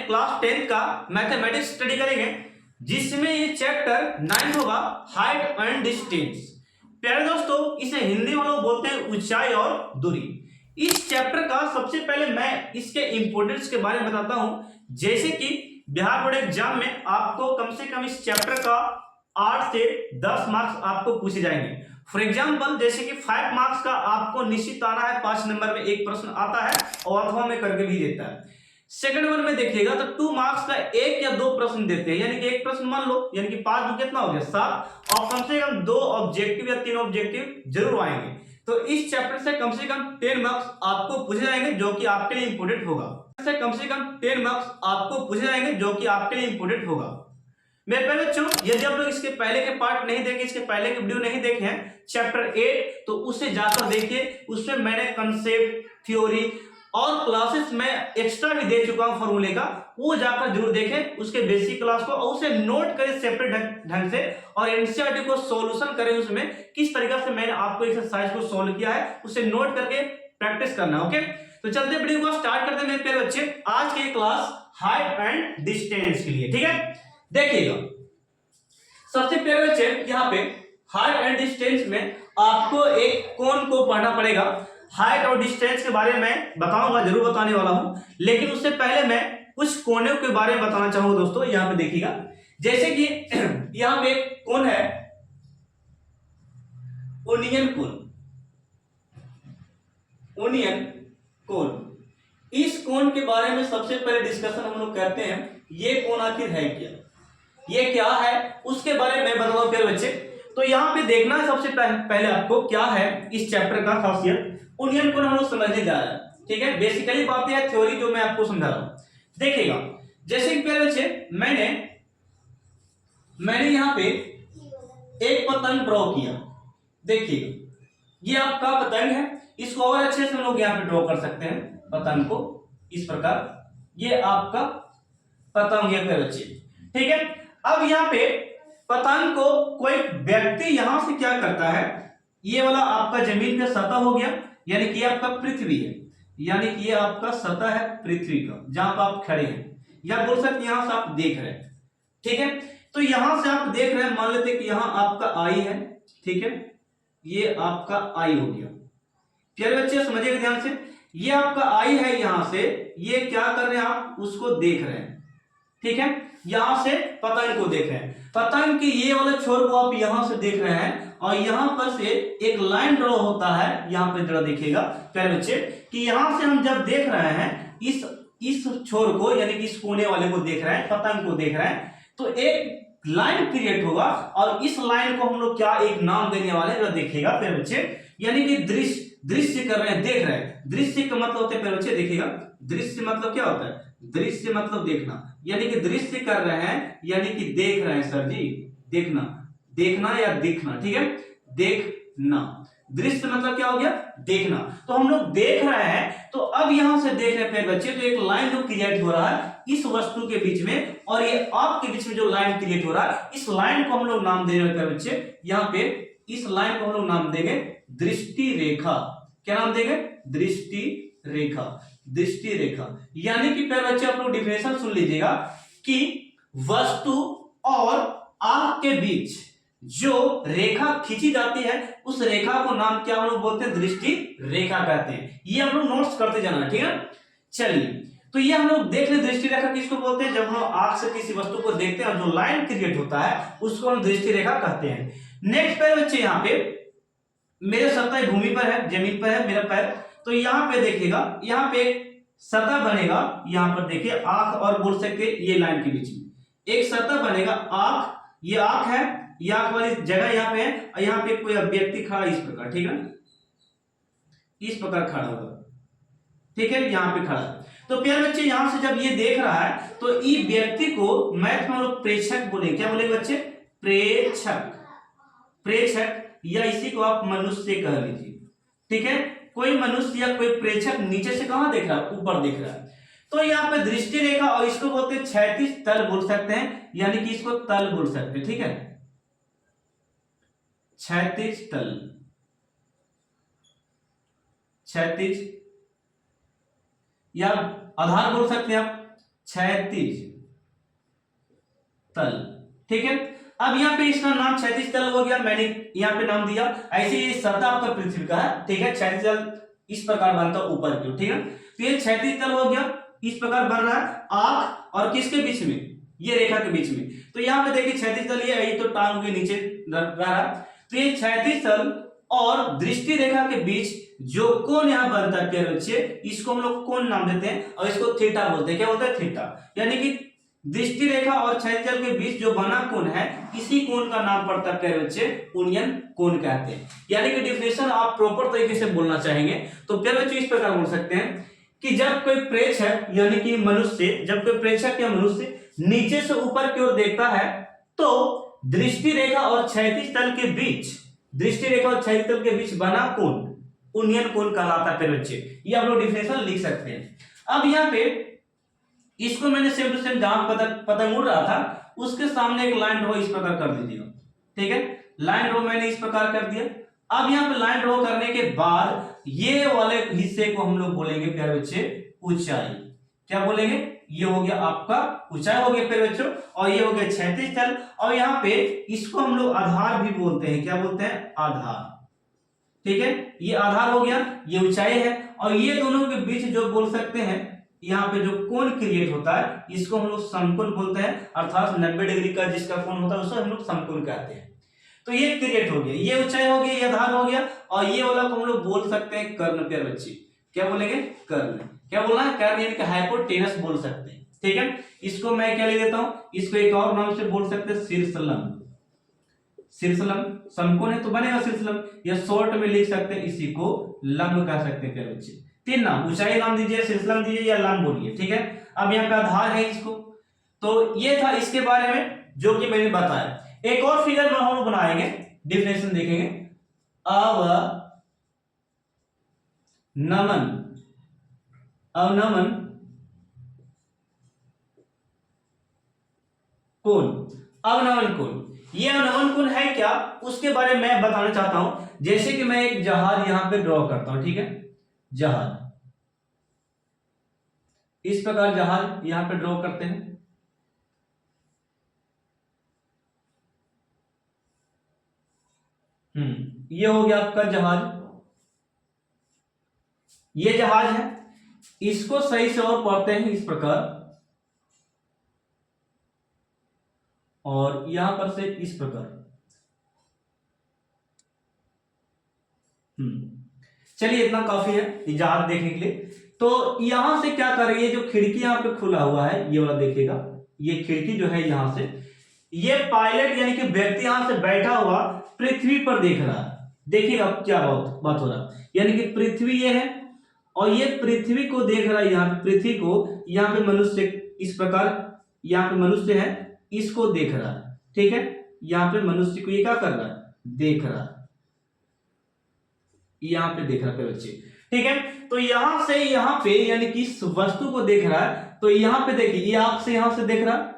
Class 10 का mathematics study करेंगे, जिसमें ये चैप्टर 9 होगा, हाइट एंड डिस्टेंस। प्यारे दोस्तों, इसे हिंदी में लोग बोलते हैं ऊंचाई और दूरी। इस चैप्टर का सबसे पहले मैं इसके इंपोर्टेंस के बारे में बताता हूं। जैसे कि बिहार बोर्ड एग्जाम में आपको कम से कम इस चैप्टर का 8 से 10 मार्क्स आपको पूछे जाएंगे। फॉर एग्जाम्पल, जैसे कि 5 मार्क्स का आपको निश्चित आना है, 5 नंबर में एक प्रश्न आता है और अथवा में करके भी देता है। सेकंड वन में देखिएगा तो 2 मार्क्स का 1 या 2 प्रश्न देते हैं, यानी कि एक प्रश्न मान लो, यानी कि 5 में कितना हो गया 7, और कम से कम 2 ऑब्जेक्टिव या 3 ऑब्जेक्टिव जरूर आएंगे। तो इस चैप्टर से कम 10 मार्क्स आपको पूछे जाएंगे, जो कि आपके लिए इंपोर्टेंट होगा। से कम 10 मार्क्स आपको पूछे जाएंगे, जो कि आपके लिए इंपोर्टेंट होगा। मेरे पहले बच्चों, यदि आप लोग इसके पहले के पार्ट नहीं देखे, इसके पहले के वीडियो नहीं देखे हैं चैप्टर 8, तो उसे जाकर देखिए। उसमें मैंने कंसेप्ट, थ्योरी और क्लासेस में एक्स्ट्रा भी दे चुका हूं फॉर्मूले का, वो जाकर जरूर देखें उसके बेसिक क्लास को, और उसे नोट करें सेपरेट ढंग से, और एनसीईआरटी को सॉल्यूशन करें। उसमें किस तरीके से मैंने आपको एक्सरसाइज को सॉल्व किया है उसे नोट करके प्रैक्टिस करना। ओके, तो चलते वीडियो को स्टार्ट करते हैं मेरे प्यारे बच्चे। आज की क्लास हाइट एंड डिस्टेंस के लिए, ठीक है। देखिएगा, सबसे पहले बच्चे यहाँ पे हाइट एंड डिस्टेंस में आपको एक कोण को पढ़ना पड़ेगा। हाइट और डिस्टेंस के बारे में बताऊंगा, जरूर बताने वाला हूं, लेकिन उससे पहले मैं कुछ कोणों के बारे में बताना चाहूंगा दोस्तों। यहाँ पे देखिएगा, जैसे कि यहाँ पे एक कोण है ओनियन कोण। ओनियन कोण, इस कोण के बारे में सबसे पहले डिस्कशन हम लोग करते हैं। ये कोण आखिर है क्या, ये क्या है, उसके बारे में बताओ प्यारे बच्चे। तो यहाँ पे देखना है सबसे पहले आपको क्या है इस चैप्टर का खासियत। ओनियन कोण हम लोग समझने जा रहे हैं, ठीक है। बेसिकली बातें हैं, थ्योरी जो मैं आपको समझा रहा हूं। देखिएगा, जैसे कि प्यारे बच्चे मैंने यहाँ पे एक पतंग ड्रॉ किया। देखिएगा, ये आपका पतंग है, इसको और अच्छे से हम लोग यहाँ पे ड्रॉ कर सकते हैं पतंग को इस प्रकार। ये आपका पतंग है प्यारे बच्चे, ठीक है। अब यहाँ पे पतंग को कोई व्यक्ति यहां से क्या करता है, ये वाला आपका जमीन का सतह हो गया, यानी कि आपका पृथ्वी है, यानी कि ये आपका सतह है पृथ्वी का, जहां पर आप खड़े हैं, या बोल सकते यहां से आप देख रहे हैं, ठीक है। तो यहां से आप देख रहे हैं, मान लेते कि यहां आपका आई है, ठीक है, ये आपका आई हो गया। प्यारे बच्चे समझिएगा ध्यान से, ये आपका आई है, यहां से ये क्या कर रहे हैं, आप उसको देख रहे हैं, ठीक है। यहां से पतंग को देख रहे हैं, पतंग के ये वाले छोर को आप यहां से देख रहे हैं, और यहां पर से एक लाइन ड्रॉ होता है। यहां पे जरा देखिएगा प्यारे बच्चे कि यहां से हम जब देख रहे हैं इस छोर को, यानी कि इस कोने वाले को देख रहे हैं, पतंग को देख रहे हैं, तो एक लाइन क्रिएट होगा, और इस लाइन को हम लोग क्या एक नाम देने वाले हैं, देखिएगा प्यारे बच्चे, यानी कि दृश्य कर रहे हैं, देख रहे हैं। दृश्य का मतलब होता है प्यारे बच्चे, देखिएगा, दृश्य मतलब क्या होता है, दृश्य मतलब देखना, यानी कि दृश्य कर रहे हैं, यानी कि देख रहे हैं सर जी, देखना या दिखना, ठीक है, देखना। दृश्य मतलब क्या हो गया, देखना। तो हम लोग देख रहे हैं, तो अब यहां से देख रहे हैं बच्चे, तो एक लाइन जो क्रिएट हो रहा है इस वस्तु के बीच में और ये आपके बीच में, जो लाइन क्रिएट हो रहा है, इस लाइन को हम लोग नाम दे रहे हैं बच्चे। यहाँ पे इस लाइन को हम लोग नाम देंगे दृष्टि रेखा। क्या नाम देंगे, दृष्टि रेखा। दृष्टि रेखा यानी कि प्यारे बच्चे आप लोग डिफिनेशन सुन लीजिएगा कि वस्तु और आंख के बीच जो रेखा खींची जाती है, उस रेखा को नाम क्या हम लोग बोलते हैं, दृष्टि रेखा कहते हैं। ये हम लोग नोट्स करते जाना, ठीक है। चलिए, तो ये हम लोग देख ले, दृष्टि रेखा किसको बोलते हैं, जब हम आंख से किसी वस्तु को देखते हैं, जो लाइन क्रिएट होता है उसको हम दृष्टि रेखा कहते हैं। नेक्स्ट प्यारे बच्चे, यहाँ पे मेरे सतह भूमि पर है, जमीन पर है मेरा पैर, तो यहाँ पे देखिएगा, यहाँ पे एक सतह बनेगा। यहाँ पर देखिए आंख और बोल सकते ये लाइन के बीच में एक सतह बनेगा, आंख, ये आंख है, ये आंख वाली जगह यहाँ पे है, और यहाँ पे कोई व्यक्ति खड़ा इस प्रकार, ठीक है, इस प्रकार खड़ा होगा, ठीक है, यहाँ पे खड़ा। तो प्यारे बच्चे यहां से जब ये देख रहा है, तो इस व्यक्ति को मैथ में हम लोग प्रेक्षक बोलेंगे। क्या बोलेंगे बच्चे, प्रेक्षक। प्रेक्षक, या इसी को आप मनुष्य कह लीजिए, ठीक है। कोई मनुष्य या कोई प्रेक्षक नीचे से कहां देख रहा है, ऊपर देख रहा है। तो यहाँ पे दृष्टि रेखा, और इसको बोलते हैं क्षैतिज तल बोल सकते हैं, यानी कि इसको तल बोल सकते हैं, ठीक है, क्षैतिज तल, क्षैतिज, या आधार बोल सकते हैं आप, क्षैतिज तल। ठीक है, अब यहाँ पे इसका नाम क्षैतिज तल हो गया, मैंने यहाँ पे नाम दिया। ऐसे ये सतह आपका पृथ्वी का है, ठीक है। क्षैतिज तल इस प्रकार बनता है ऊपर की ओर, ठीक है। तो ये क्षैतिज तल हो गया, इस प्रकार बन रहा है आंख और किसके बीच में, ये रेखा के बीच में। तो यहाँ पे देखिए क्षैतिज तल ये तो टांग के नीचे रहा है। तो ये क्षैतिज तल और दृष्टि रेखा के बीच जो कोण यहाँ बनता है प्यारे बच्चे, इसको हम लोग कोण नाम देते हैं और इसको थीटा बोलते हैं। क्या बोलते हैं? थीटा। यानी कि दृष्टि रेखा और क्षैतिज तल के बीच जो बना कोण है, इसी कोण का नाम पड़ता है प्यारे बच्चे कुनियन कोण कहते हैं। यानी कि डिफिनेशन आप प्रॉपर तरीके से बोलना चाहेंगे तो प्यारे बच्चे इस प्रकार बोल सकते हैं कि जब कोई प्रेक्षक यानी कि मनुष्य, जब कोई प्रेक्षक या मनुष्य नीचे से ऊपर की ओर देखता है तो दृष्टि रेखा और क्षैतिज तल के बीच, दृष्टि रेखा और क्षैतिज तल के बीच बना कोण कुनियन कोण कहलाता है प्यारे बच्चे। ये आप लोग डिफिनेशन लिख सकते हैं। अब यहाँ पे इसको मैंने सेम टू सेम जहां पतंग उड़ रहा था उसके सामने एक लाइन ड्रॉ इस प्रकार कर दीजिएगा, ठीक है। लाइन ड्रॉ मैंने इस प्रकार कर दिया। अब यहाँ पे लाइन ड्रॉ करने के बाद ये वाले हिस्से को हम लोग बोलेंगे प्यारे बच्चे ऊंचाई। क्या बोलेंगे? ये हो गया आपका ऊंचाई हो गया प्यारे बच्चों, और ये हो गया क्षैतिज तल। और यहाँ पे इसको हम लोग आधार भी बोलते हैं। क्या बोलते हैं? आधार। ठीक है, ये आधार हो गया, ये ऊंचाई है। और ये दोनों के बीच जो बोल सकते हैं यहाँ पे जो कोण क्रिएट होता है इसको हम लोग समकोण बोलते हैं, अर्थात 90 डिग्री का जिसका कोण होता है उसे हम लोग समकोण कहते हैं। तो ये क्रिएट हो गया, ये ऊंचाई हो गया, ये आधार हो गया, और ये वाला को हम लोग बोल सकते हैं कर्ण प्यारे बच्चे। क्या बोलेंगे? कर्ण। क्या बोलना है? कर्ण यानी कि हाइपोटेनस बोल सकते हैं, ठीक है। इसको मैं क्या ले देता हूं, इसको एक और नाम से बोल सकते हैं शीर्षलंब। शीर्षलंब समकोण है तो बनेगा शीर्षलंब, या शॉर्ट में लिख सकते हैं इसी को लंब कह सकते हैं प्यारे बच्चे। तीन नाम, ऊंचाई नाम दीजिए, शीर्षलंब दीजिए या लंब बोलिए, ठीक है। अब यहाँ पे आधार है इसको, तो ये था इसके बारे में जो कि मैंने बताया। एक और फिगर हम लोग बनाएंगे, डिफिनेशन देखेंगे। अवनमन, अवनमन कोण, अवनमन कोण। ये अवनमन कोण है क्या, उसके बारे में मैं बताना चाहता हूं। जैसे कि मैं एक जहाज यहां पे ड्रॉ करता हूं, ठीक है। जहाज इस प्रकार जहाज यहां पे ड्रॉ करते हैं। ये हो गया आपका जहाज, ये जहाज है। इसको सही से और पढ़ते हैं इस प्रकार, और यहां पर से इस प्रकार। चलिए इतना काफी है जहाज देखने के लिए। तो यहां से क्या कर रही है, जो खिड़की यहां पे खुला हुआ है ये वाला देखिएगा, ये खिड़की जो है यहां से, ये पायलट यानी कि व्यक्ति यहां से बैठा हुआ पृथ्वी पर देख रहा है। देखिएगा क्या बात हो रहा है, यानी कि पृथ्वी ये है और ये पृथ्वी को देख रहा है, यहाँ पे पृथ्वी को, यहाँ पे मनुष्य इस प्रकार, यहाँ पे मनुष्य है इसको देख रहा है, ठीक है। यहाँ पे मनुष्य को ये क्या कर रहा है, देख रहा है, यहाँ पे देख रहा है बच्चे, ठीक है। तो यहां से यहाँ पे यानी कि इस वस्तु को देख रहा है। तो यहाँ पे देखिए ये आंख से यहां से देख रहा है,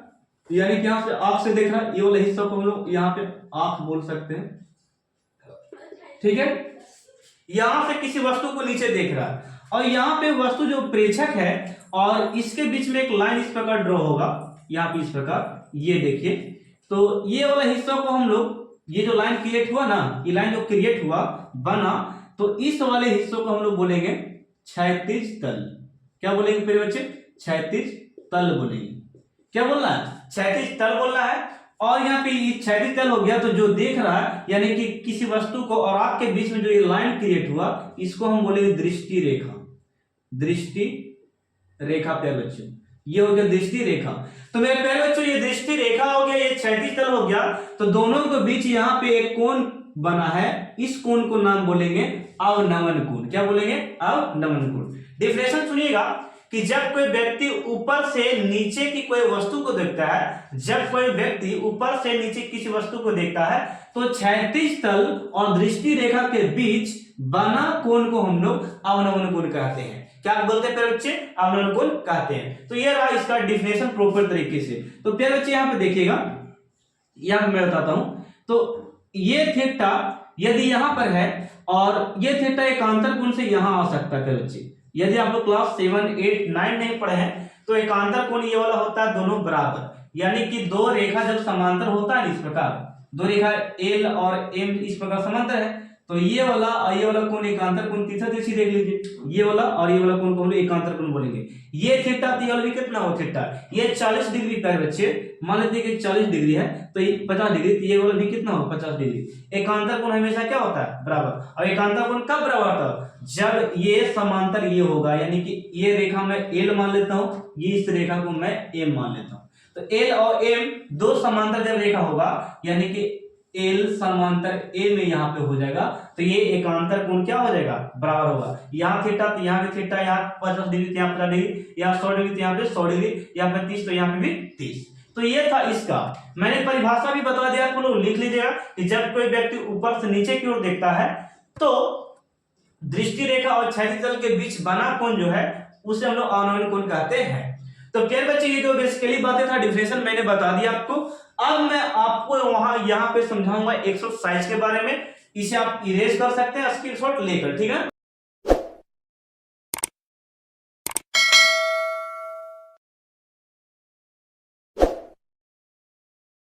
यानी कि यहां से आंख से देख रहा है। ये वाला हिस्सा को हम लोग यहाँ पे आंख बोल सकते हैं, ठीक है। यहां से किसी वस्तु को नीचे देख रहा है, और यहाँ पे वस्तु जो प्रेक्षक है और इसके बीच में एक लाइन इस प्रकार ड्रॉ होगा, यहाँ पे इस प्रकार, ये देखिए। तो ये वाला हिस्सा को हम लोग, ये जो लाइन क्रिएट हुआ ना, ये लाइन जो क्रिएट हुआ बना, तो इस वाले हिस्सों को हम लोग बोलेंगे क्षैतिज तल। क्या बोलेंगे मेरे बच्चे? क्षैतिज तल बोलेंगे। क्या बोलना है? क्षैतिज तल बोलना है। और यहाँ पे क्षैतिज तल हो गया, तो जो देख रहा है यानी कि किसी वस्तु को और आंख के बीच में जो ये लाइन क्रिएट हुआ, इसको हम बोलेंगे दृष्टि रेखा। दृष्टि रेखा प्यारे बच्चों, ये हो गया दृष्टि रेखा। तो मेरे प्यारे बच्चों ये दृष्टि रेखा हो गया, ये क्षैतिज तल हो गया। तो दोनों के बीच यहाँ पे एक कोण बना है, इस कोण को नाम बोलेंगे अवनमन कोण। क्या बोलेंगे? अवनमन कोण। डिफिनेशन सुनिएगा कि जब कोई व्यक्ति ऊपर से नीचे की कोई वस्तु को देखता है, जब कोई व्यक्ति ऊपर से नीचे किसी वस्तु को देखता है, तो क्षैतिज तल और दृष्टि रेखा के बीच बना कोण को हम लोग अवनमन कोण कहते हैं। क्या बोलते हैं प्यारे बच्चे? अवनमन कोण कहते हैं। तो ये रहा इसका डिफिनेशन प्रॉपर तरीके से। तो प्यारे बच्चे यहाँ पे देखिएगा, यहाँ मैं बताता हूं। तो ये थीटा यदि यहां पर है और ये थीटा एकांतर कोण से यहां आ सकता है प्यारे बच्चे। यदि आप लोग क्लास 7, 8, 9 नहीं पढ़े हैं तो एकांतर कोण ये वाला होता है दोनों बराबर, यानी कि दो रेखा जब समांतर होता है इस प्रकार, दो रेखा एल और एम इस प्रकार समांतर है, तो ये वाला और ये वाला कोण एकांतर कोण तीसरा दृष्टि देख लीजिए, ये वाला और ये वाला कोण को हम लोग एकांतर कोण बोलेंगे। ये थीटा तो ये वाला भी कितना हो थीटा, ये 40 डिग्री प्यारे बच्चे, मान लेते हैं कि 40 डिग्री है तो ये 50 डिग्री, तो ये वाला भी कितना हो 50 डिग्री। एकांतर कोण हमेशा क्या होता है बराबर, और एकांतर कोण कब बराबर होता है जब ये समांतर ये होगा, यानी कि ये रेखा मैं एल मान लेता हूं, ये इस रेखा को मैं एम मान लेता हूं, तो एल और एम दो समांतर जब रेखा होगा, यानी कि एल समांतर ए में यहाँ पे हो जाएगा, तो ये एकांतर कोण क्या हो जाएगा बराबर होगा। यहाँ थीटा तो यहाँ भी थीटा, यहाँ 50 डिग्री तो यहाँ 50 डिग्री, यहाँ 100 डिग्री तो यहाँ पे 100 डिग्री, यहाँ पे 30 तो यहाँ पे भी 30। तो ये था इसका, मैंने परिभाषा भी बता दिया, आप लोग लिख लीजिएगा कि जब कोई व्यक्ति ऊपर से नीचे की ओर देखता है तो दृष्टि रेखा और क्षैतिज तल के बीच बना कोण जो है उसे हम लोग अवनमन कोण कहते हैं। तो क्या बच्चे ये जो बेसिकली बातें था डिफरेंशियल मैंने बता दिया आपको। अब मैं आपको वहां यहाँ पे समझाऊंगा एक्सरसाइज के बारे में, इसे आप इरेज कर सकते हैं स्क्रीनशॉट लेकर, ठीक है।